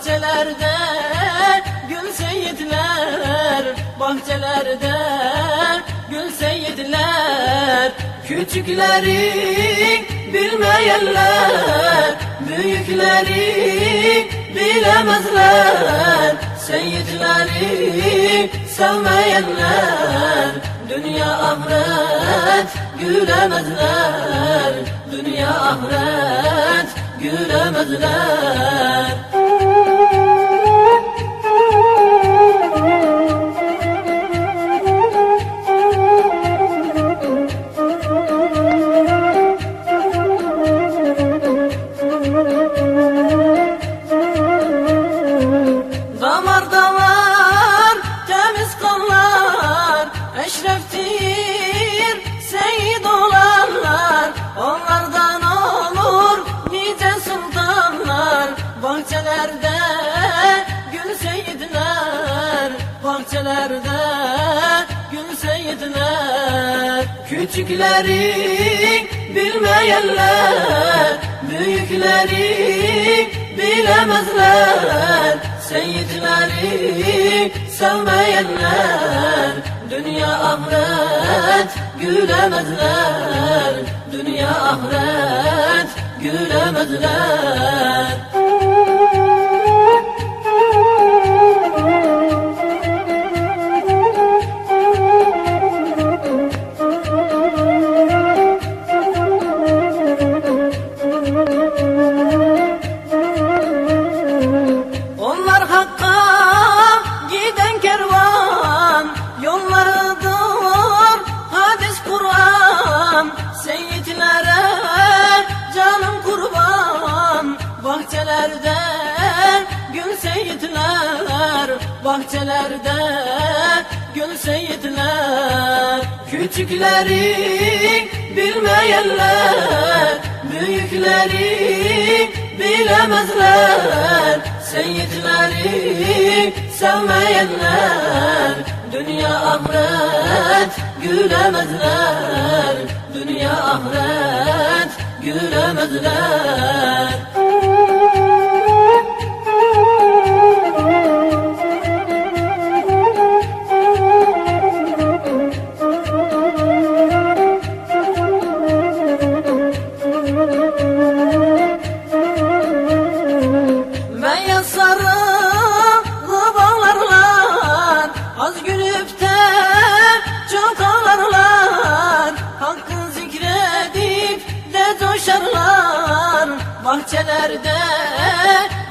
bahçelerde gülse yiğitler, bahçelerde gülse yiğitler. Küçükleri bilmeyenler, büyükleri bilemezler. Seyitleri sevmeyenler, dünya ahiret gülemezler. Dünya ahiret gülemezler. Damarda var temiz kanlar, eşreftir seyit olanlar. Onlardan olur nice sultanlar. Bahçelerde gül seyitler, bahçelerde gül seyitler. Küçükleri bilmeyenler, büyükleri bilemezler. Seyitleri sevmeyenler, dünya ahiret gülemezler. Dünya ahiret gülemezler. Onlar hakka giden kervan, yollarıdır hadis Kur'an. Seyitlere canım kurban, bahçelerde gül seyitler, bahçelerde gül seyitler. Küçükleri bilmeyenler, büyükleri bilemezler. Seyitleri sevmeyenler, dünya ahiret gülemezler. Dünya ahiret gülemezler. Beyaz sarılı bağlarlar, az gülüp de çok ağlarlar. Hakkı zikredip de coşarlar. Bahçelerde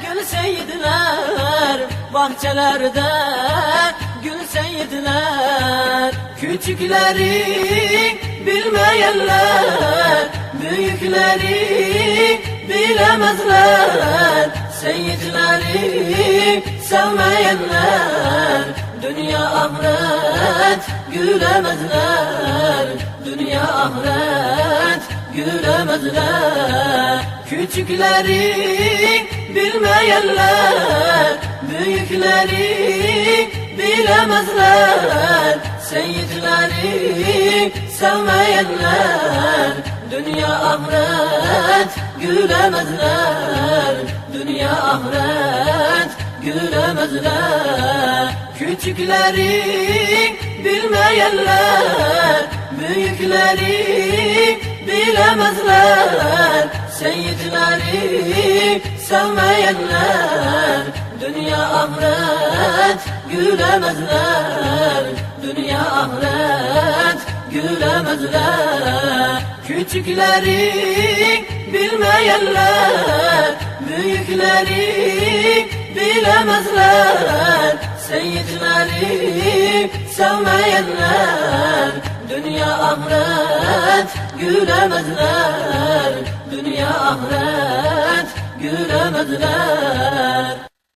gül seyitler, bahçelerde gül seyitler. Küçükleri bilmeyenler, büyükleri bilemezler. Seyitleri sevmeyenler, dünya ahiret gülemezler. Dünya ahiret gülemezler. Küçükleri bilmeyenler, büyükleri bilemezler. Seyitleri sevmeyenler, dünya ahiret gülemezler. Dünya ahiret gülemezler. Küçükleri bilmeyenler, büyükleri bilemezler. Seyitleri sevmeyenler, dünya ahiret gülemezler. Dünya ahiret gülemezler. Küçükleri bilmeyenler, büyükleri bilemezler. Seyitleri sevmeyenler, dünya ahiret gülemezler. Dünya ahiret gülemezler.